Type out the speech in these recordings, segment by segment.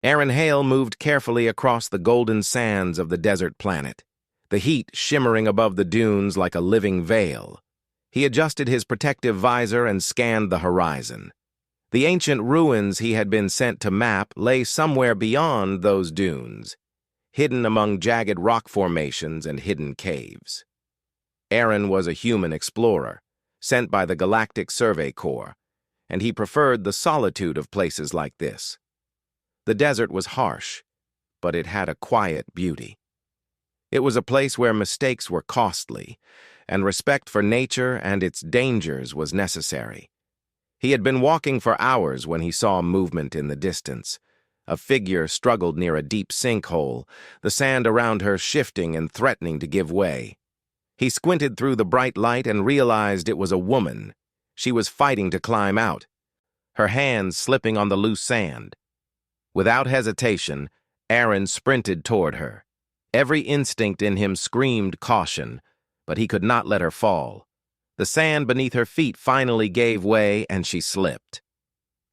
Aaron Hale moved carefully across the golden sands of the desert planet, the heat shimmering above the dunes like a living veil. He adjusted his protective visor and scanned the horizon. The ancient ruins he had been sent to map lay somewhere beyond those dunes, hidden among jagged rock formations and hidden caves. Aaron was a human explorer, sent by the Galactic Survey Corps, and he preferred the solitude of places like this. The desert was harsh, but it had a quiet beauty. It was a place where mistakes were costly, and respect for nature and its dangers was necessary. He had been walking for hours when he saw movement in the distance. A figure struggled near a deep sinkhole, the sand around her shifting and threatening to give way. He squinted through the bright light and realized it was a woman. She was fighting to climb out, her hands slipping on the loose sand. Without hesitation, Aaron sprinted toward her. Every instinct in him screamed caution, but he could not let her fall. The sand beneath her feet finally gave way, and she slipped.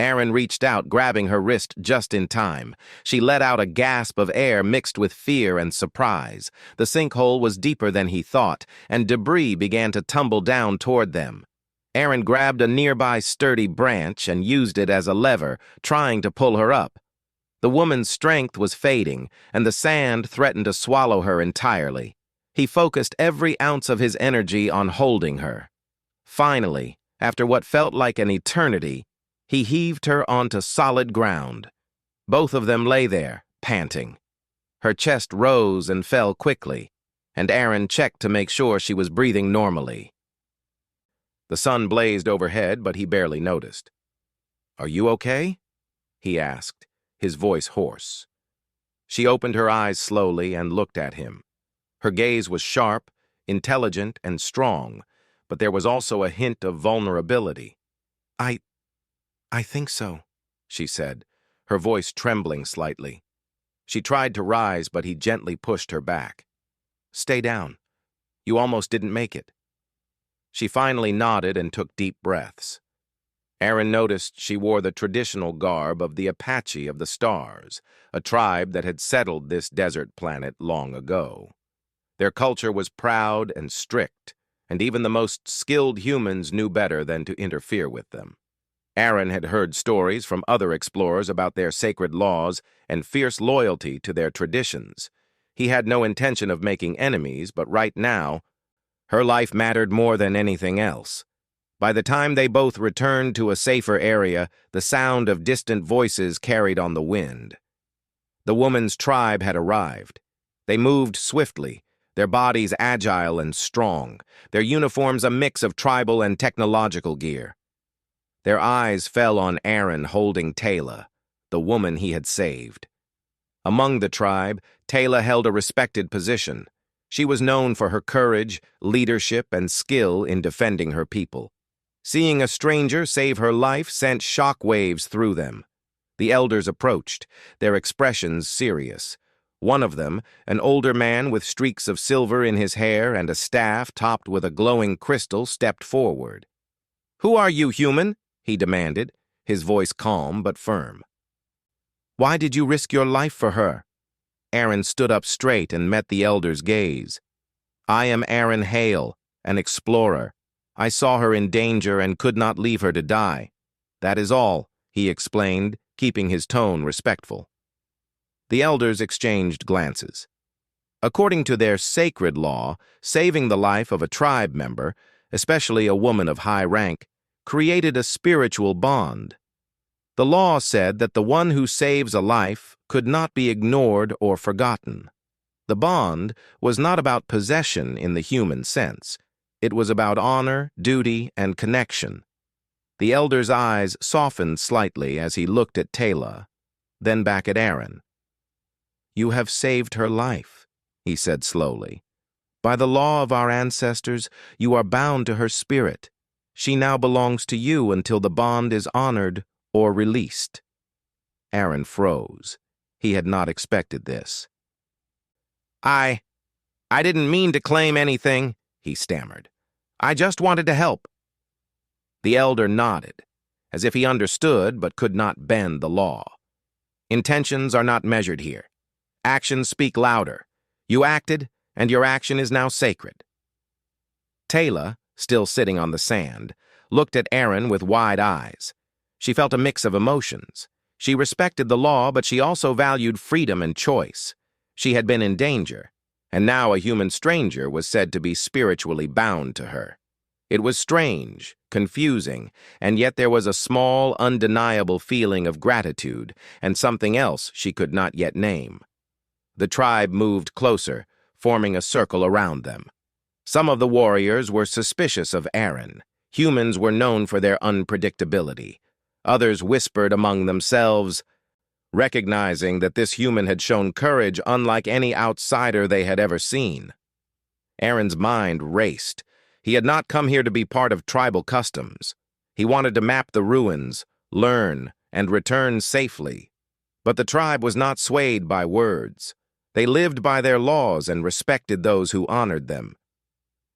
Aaron reached out, grabbing her wrist just in time. She let out a gasp of air mixed with fear and surprise. The sinkhole was deeper than he thought, and debris began to tumble down toward them. Aaron grabbed a nearby sturdy branch and used it as a lever, trying to pull her up. The woman's strength was fading, and the sand threatened to swallow her entirely. He focused every ounce of his energy on holding her. Finally, after what felt like an eternity, he heaved her onto solid ground. Both of them lay there, panting. Her chest rose and fell quickly, and Aaron checked to make sure she was breathing normally. The sun blazed overhead, but he barely noticed. "Are you okay?" he asked, his voice hoarse. She opened her eyes slowly and looked at him. Her gaze was sharp, intelligent, and strong, but there was also a hint of vulnerability. I think so," she said, her voice trembling slightly. She tried to rise, but he gently pushed her back. "Stay down. You almost didn't make it." She finally nodded and took deep breaths. Aaron noticed she wore the traditional garb of the Apache of the stars, a tribe that had settled this desert planet long ago. Their culture was proud and strict, and even the most skilled humans knew better than to interfere with them. Aaron had heard stories from other explorers about their sacred laws and fierce loyalty to their traditions. He had no intention of making enemies, but right now, her life mattered more than anything else. By the time they both returned to a safer area, the sound of distant voices carried on the wind. The woman's tribe had arrived. They moved swiftly, their bodies agile and strong, their uniforms a mix of tribal and technological gear. Their eyes fell on Aaron holding Taylor, the woman he had saved. Among the tribe, Taylor held a respected position. She was known for her courage, leadership, and skill in defending her people. Seeing a stranger save her life sent shock waves through them. The elders approached, their expressions serious. One of them, an older man with streaks of silver in his hair and a staff topped with a glowing crystal, stepped forward. "Who are you, human?" he demanded, his voice calm but firm. "Why did you risk your life for her?" Aaron stood up straight and met the elder's gaze. "I am Aaron Hale, an explorer. I saw her in danger and could not leave her to die. That is all," he explained, keeping his tone respectful. The elders exchanged glances. According to their sacred law, saving the life of a tribe member, especially a woman of high rank, created a spiritual bond. The law said that the one who saves a life could not be ignored or forgotten. The bond was not about possession in the human sense. It was about honor, duty, and connection. The elder's eyes softened slightly as he looked at Taylor, then back at Aaron. "You have saved her life," he said slowly. "By the law of our ancestors, you are bound to her spirit. She now belongs to you until the bond is honored or released." Aaron froze. He had not expected this. I didn't mean to claim anything," he stammered. "I just wanted to help." The elder nodded, as if he understood but could not bend the law. Intentions are not measured here. Actions speak louder. You acted, and your action is now sacred. Taylor, still sitting on the sand, looked at Aaron with wide eyes. She felt a mix of emotions. She respected the law, but she also valued freedom and choice. She had been in danger, and now a human stranger was said to be spiritually bound to her. It was strange, confusing, and yet there was a small, undeniable feeling of gratitude and something else she could not yet name. The tribe moved closer, forming a circle around them. Some of the warriors were suspicious of Aaron. Humans were known for their unpredictability. Others whispered among themselves, recognizing that this human had shown courage unlike any outsider they had ever seen. Aaron's mind raced. He had not come here to be part of tribal customs. He wanted to map the ruins, learn, and return safely. But the tribe was not swayed by words. They lived by their laws and respected those who honored them.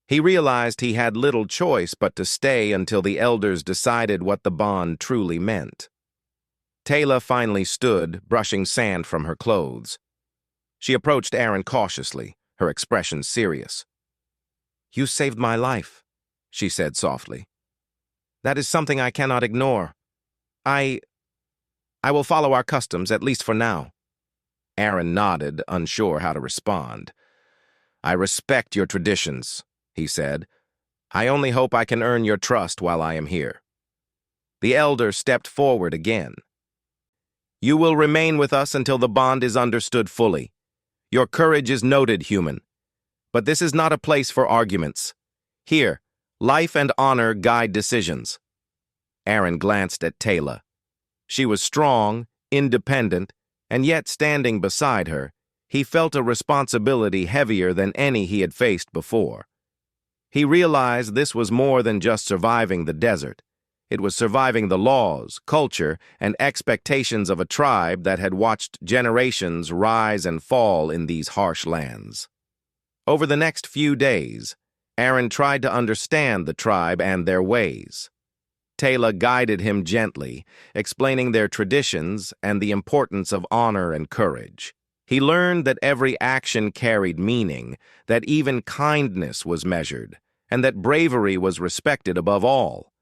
He realized he had little choice but to stay until the elders decided what the bond truly meant. Taylor finally stood, brushing sand from her clothes. She approached Aaron cautiously, her expression serious. "You saved my life," she said softly. "That is something I cannot ignore. I will follow our customs, at least for now." Aaron nodded, unsure how to respond. "I respect your traditions," he said. "I only hope I can earn your trust while I am here." The elder stepped forward again. "You will remain with us until the bond is understood fully. Your courage is noted, human. But this is not a place for arguments. Here, life and honor guide decisions." Aaron glanced at Taylor. She was strong, independent, and yet standing beside her, he felt a responsibility heavier than any he had faced before. He realized this was more than just surviving the desert. It was surviving the laws, culture, and expectations of a tribe that had watched generations rise and fall in these harsh lands. Over the next few days, Aaron tried to understand the tribe and their ways. Taylor guided him gently, explaining their traditions and the importance of honor and courage. He learned that every action carried meaning, that even kindness was measured, and that bravery was respected above all.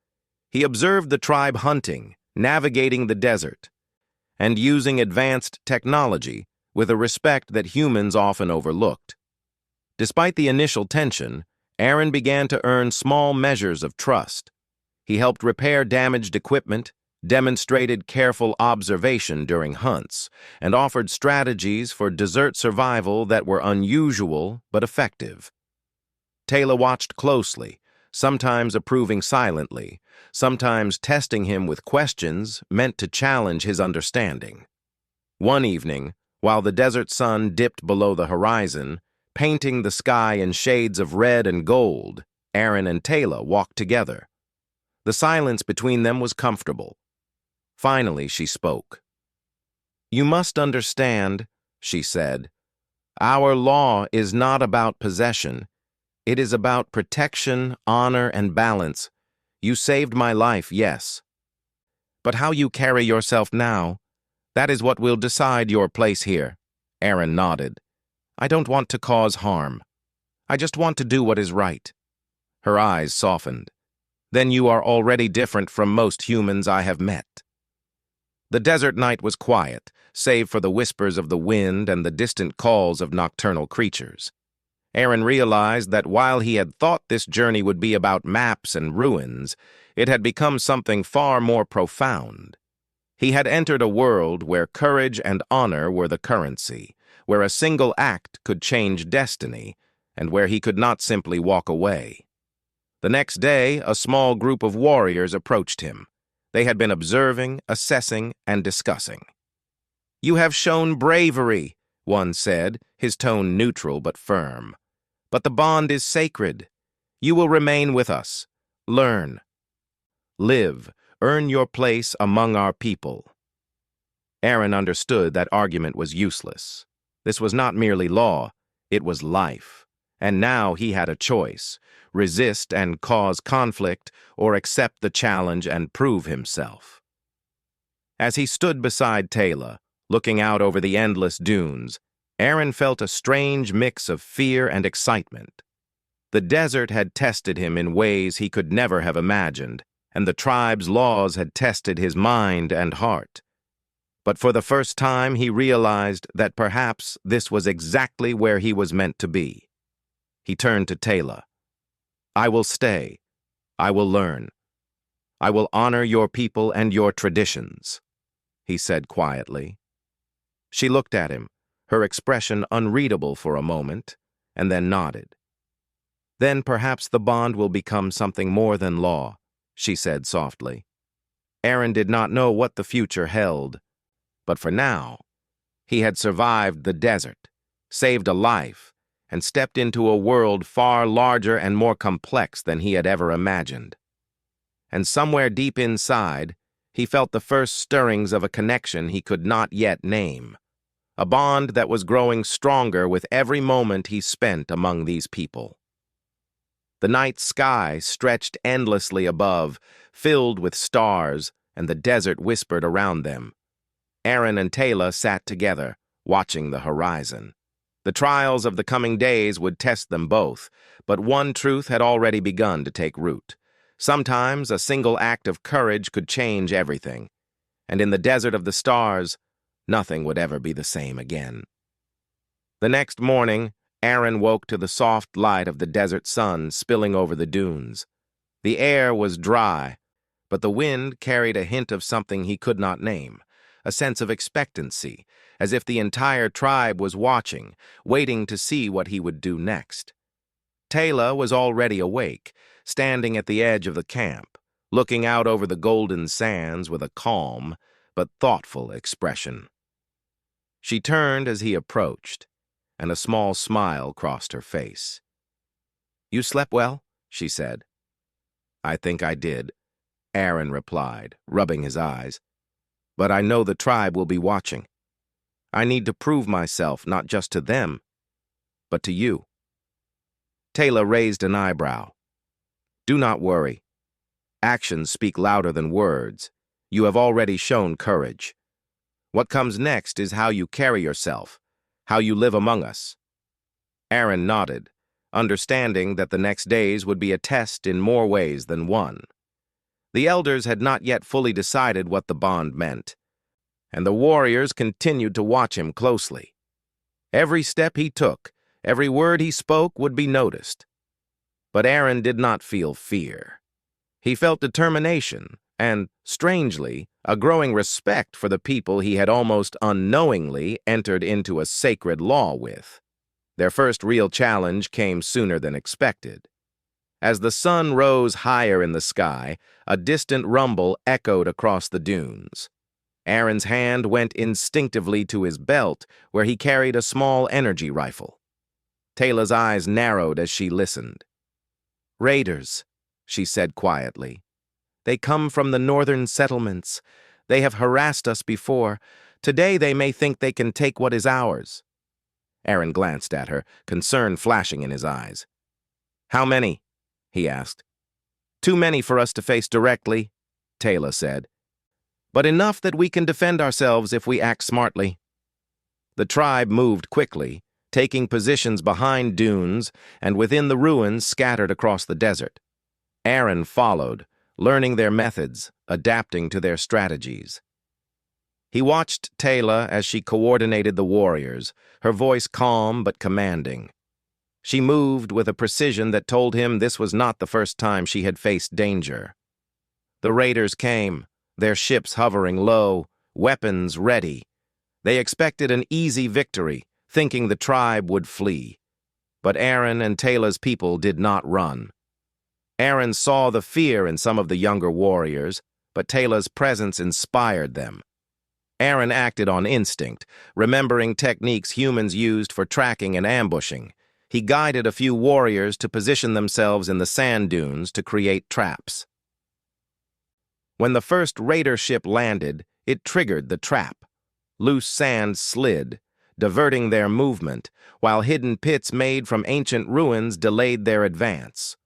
He observed the tribe hunting, navigating the desert, and using advanced technology with a respect that humans often overlooked. Despite the initial tension, Aaron began to earn small measures of trust. He helped repair damaged equipment, demonstrated careful observation during hunts, and offered strategies for desert survival that were unusual but effective. Taylor watched closely, sometimes approving silently, sometimes testing him with questions meant to challenge his understanding. One evening, while the desert sun dipped below the horizon, painting the sky in shades of red and gold, Aaron and Taylor walked together. The silence between them was comfortable. Finally, she spoke. "You must understand," she said, "our law is not about possession. It is about protection, honor, and balance. You saved my life, yes. But how you carry yourself now, that is what will decide your place here." Aaron nodded. "I don't want to cause harm. I just want to do what is right." Her eyes softened. "Then you are already different from most humans I have met." The desert night was quiet, save for the whispers of the wind and the distant calls of nocturnal creatures. Aaron realized that while he had thought this journey would be about maps and ruins, it had become something far more profound. He had entered a world where courage and honor were the currency, where a single act could change destiny, and where he could not simply walk away. The next day, a small group of warriors approached him. They had been observing, assessing, and discussing. "You have shown bravery," one said, his tone neutral but firm. "But the bond is sacred. You will remain with us. Learn. Live. Earn your place among our people." Aaron understood that argument was useless. This was not merely law, it was life. And now he had a choice: resist and cause conflict, or accept the challenge and prove himself. As he stood beside Taylor, Looking out over the endless dunes, Aaron felt a strange mix of fear and excitement. The desert had tested him in ways he could never have imagined, and the tribe's laws had tested his mind and heart. But for the first time, he realized that perhaps this was exactly where he was meant to be. He turned to Taylor. "I will stay. I will learn. I will honor your people and your traditions," he said quietly. She looked at him, her expression unreadable for a moment, and then nodded. "Then perhaps the bond will become something more than law," she said softly. Aaron did not know what the future held, but for now, he had survived the desert, saved a life, and stepped into a world far larger and more complex than he had ever imagined. And somewhere deep inside, he felt the first stirrings of a connection he could not yet name, a bond that was growing stronger with every moment he spent among these people. The night sky stretched endlessly above, filled with stars, and the desert whispered around them. Aaron and Taylor sat together, watching the horizon. The trials of the coming days would test them both, but one truth had already begun to take root. Sometimes a single act of courage could change everything, and in the desert of the stars, nothing would ever be the same again. The next morning, Aaron woke to the soft light of the desert sun spilling over the dunes. The air was dry, but the wind carried a hint of something he could not name, a sense of expectancy, as if the entire tribe was watching, waiting to see what he would do next. Taylor was already awake, standing at the edge of the camp, looking out over the golden sands with a calm but thoughtful expression. She turned as he approached, and a small smile crossed her face. "You slept well?" she said. "I think I did," Aaron replied, rubbing his eyes. "But I know the tribe will be watching. I need to prove myself not just to them, but to you." Taylor raised an eyebrow. "Do not worry. Actions speak louder than words. You have already shown courage. What comes next is how you carry yourself, how you live among us." Aaron nodded, understanding that the next days would be a test in more ways than one. The elders had not yet fully decided what the bond meant, and the warriors continued to watch him closely. Every step he took, every word he spoke would be noticed. But Aaron did not feel fear. He felt determination and, strangely, a growing respect for the people he had almost unknowingly entered into a sacred law with. Their first real challenge came sooner than expected. As the sun rose higher in the sky, a distant rumble echoed across the dunes. Aaron's hand went instinctively to his belt, where he carried a small energy rifle. Taylor's eyes narrowed as she listened. "Raiders," she said quietly. "They come from the northern settlements. They have harassed us before. Today they may think they can take what is ours." Aaron glanced at her, concern flashing in his eyes. "How many?" he asked. "Too many for us to face directly," Taylor said. "But enough that we can defend ourselves if we act smartly." The tribe moved quickly, taking positions behind dunes and within the ruins scattered across the desert. Aaron followed, learning their methods, adapting to their strategies. He watched Taylor as she coordinated the warriors, her voice calm but commanding. She moved with a precision that told him this was not the first time she had faced danger. The raiders came, their ships hovering low, weapons ready. They expected an easy victory, thinking the tribe would flee. But Aaron and Taylor's people did not run. Aaron saw the fear in some of the younger warriors, but Taylor's presence inspired them. Aaron acted on instinct, remembering techniques humans used for tracking and ambushing. He guided a few warriors to position themselves in the sand dunes to create traps. When the first raider ship landed, it triggered the trap. Loose sand slid, diverting their movement, while hidden pits made from ancient ruins delayed their advance.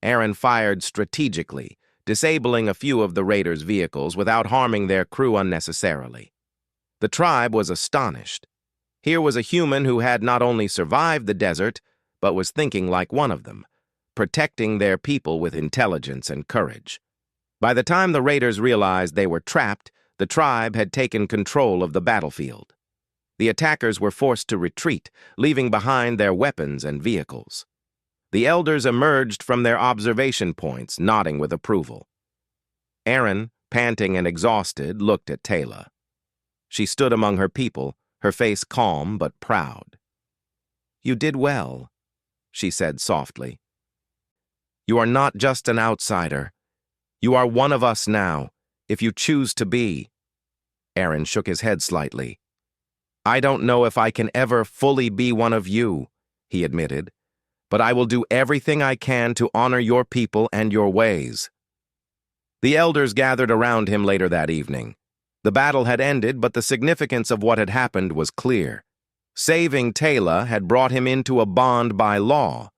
Aaron fired strategically, disabling a few of the raiders' vehicles without harming their crew unnecessarily. The tribe was astonished. Here was a human who had not only survived the desert, but was thinking like one of them, protecting their people with intelligence and courage. By the time the raiders realized they were trapped, the tribe had taken control of the battlefield. The attackers were forced to retreat, leaving behind their weapons and vehicles. The elders emerged from their observation points, nodding with approval. Erin, panting and exhausted, looked at Taylor. She stood among her people, her face calm but proud. "You did well," she said softly. "You are not just an outsider. You are one of us now, if you choose to be." Erin shook his head slightly. "I don't know if I can ever fully be one of you," he admitted, "but I will do everything I can to honor your people and your ways." The elders gathered around him later that evening. The battle had ended, but the significance of what had happened was clear. Saving Taylor had brought him into a bond by law,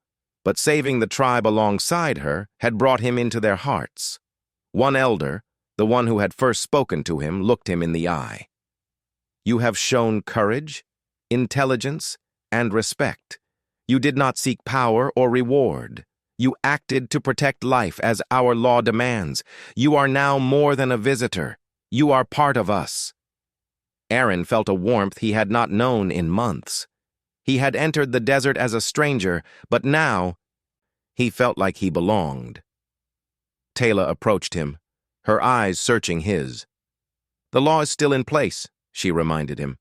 but saving the tribe alongside her had brought him into their hearts. One elder, the one who had first spoken to him, looked him in the eye. "You have shown courage, intelligence, and respect. You did not seek power or reward. You acted to protect life as our law demands. You are now more than a visitor. You are part of us." Erin felt a warmth he had not known in months. He had entered the desert as a stranger, but now he felt like he belonged. Taylor approached him, her eyes searching his. "The law is still in place," she reminded him.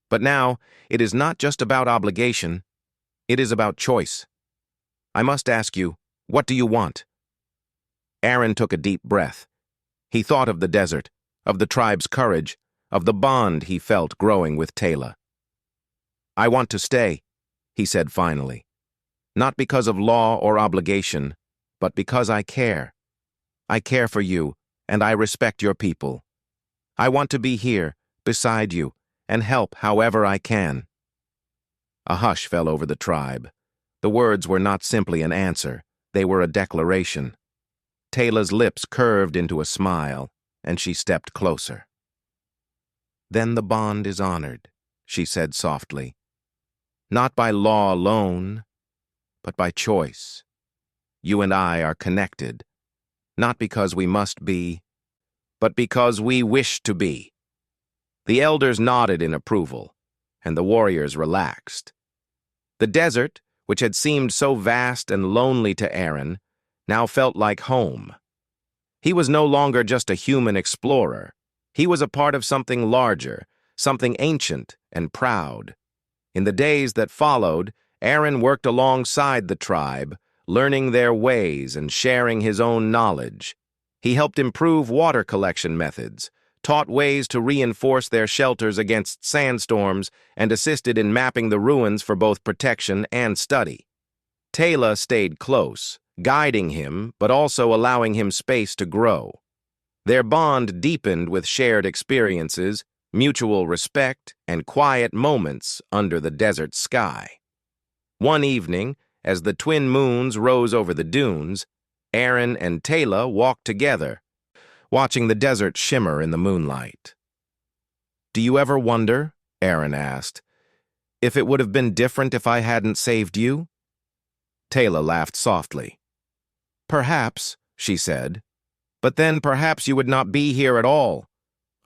"But now, it is not just about obligation. It is about choice. I must ask you, what do you want?" Erin took a deep breath. He thought of the desert, of the tribe's courage, of the bond he felt growing with Taylor. "I want to stay," he said finally. "Not because of law or obligation, but because I care. I care for you, and I respect your people. I want to be here, beside you, and help however I can." A hush fell over the tribe. The words were not simply an answer, they were a declaration. Taylor's lips curved into a smile, and she stepped closer. "Then the bond is honored," she said softly. "Not by law alone, but by choice. You and I are connected, not because we must be, but because we wish to be." The elders nodded in approval, and the warriors relaxed. The desert, which had seemed so vast and lonely to Erin, now felt like home. He was no longer just a human explorer. He was a part of something larger, something ancient and proud. In the days that followed, Erin worked alongside the tribe, learning their ways and sharing his own knowledge. He helped improve water collection methods, taught ways to reinforce their shelters against sandstorms, and assisted in mapping the ruins for both protection and study. Taylor stayed close, guiding him, but also allowing him space to grow. Their bond deepened with shared experiences, mutual respect, and quiet moments under the desert sky. One evening, as the twin moons rose over the dunes, Erin and Taylor walked together, watching the desert shimmer in the moonlight. "Do you ever wonder," Erin asked, "if it would have been different if I hadn't saved you?" Taylor laughed softly. "Perhaps," she said, "but then perhaps you would not be here at all.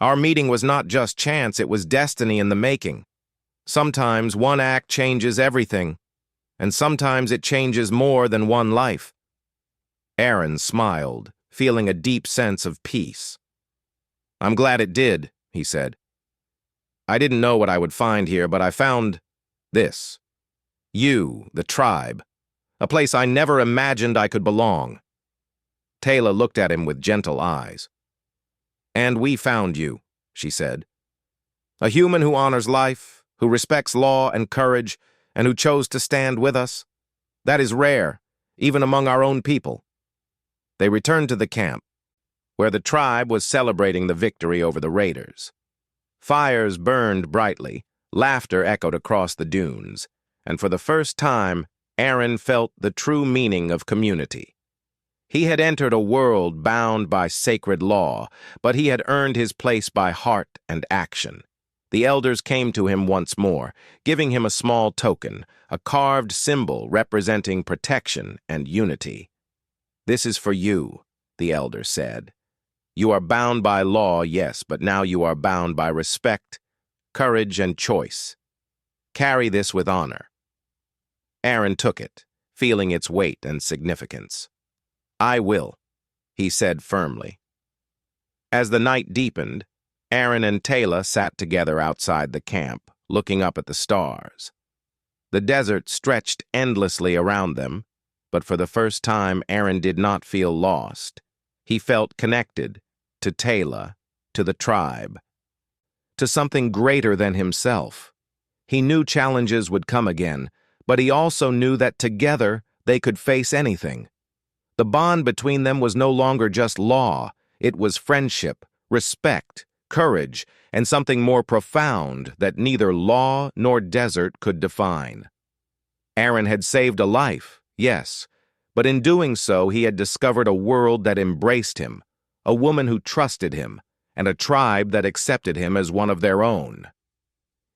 Our meeting was not just chance, it was destiny in the making. Sometimes one act changes everything, and sometimes it changes more than one life." Erin smiled, feeling a deep sense of peace. "I'm glad it did," he said. "I didn't know what I would find here, but I found this. You, the tribe, a place I never imagined I could belong." Taylor looked at him with gentle eyes. "And we found you," she said. "A human who honors life, who respects law and courage, and who chose to stand with us. That is rare, even among our own people." They returned to the camp, where the tribe was celebrating the victory over the raiders. Fires burned brightly, laughter echoed across the dunes, and for the first time, Erin felt the true meaning of community. He had entered a world bound by sacred law, but he had earned his place by heart and action. The elders came to him once more, giving him a small token, a carved symbol representing protection and unity. "This is for you," the elder said. "You are bound by law, yes, but now you are bound by respect, courage, and choice. Carry this with honor." Aaron took it, feeling its weight and significance. "I will," he said firmly. As the night deepened, Aaron and Taylor sat together outside the camp, looking up at the stars. The desert stretched endlessly around them, but for the first time Aaron did not feel lost. He felt connected to Taylor, to the tribe, to something greater than himself. He knew challenges would come again, but he also knew that together they could face anything. The bond between them was no longer just law, it was friendship, respect, courage, and something more profound that neither law nor desert could define. Aaron had saved a life, yes, but in doing so he had discovered a world that embraced him, a woman who trusted him, and a tribe that accepted him as one of their own.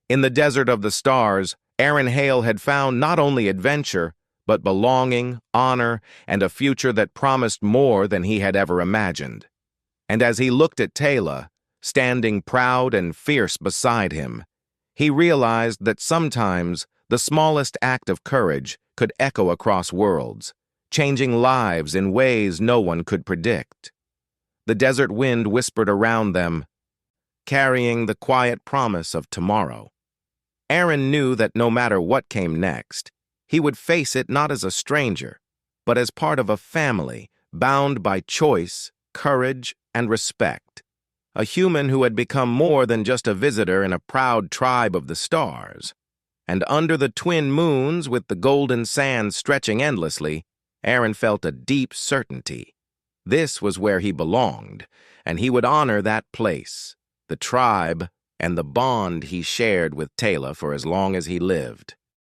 In the desert of the stars, Aaron Hale had found not only adventure, but belonging, honor, and a future that promised more than he had ever imagined. And as he looked at Taylor, standing proud and fierce beside him, he realized that sometimes the smallest act of courage could echo across worlds, changing lives in ways no one could predict. The desert wind whispered around them, carrying the quiet promise of tomorrow. Aaron knew that no matter what came next, he would face it not as a stranger, but as part of a family bound by choice, courage, and respect. A human who had become more than just a visitor in a proud tribe of the stars. And under the twin moons, with the golden sands stretching endlessly, Aaron felt a deep certainty. This was where he belonged, and he would honor that place, the tribe, and the bond he shared with Taylor for as long as he lived.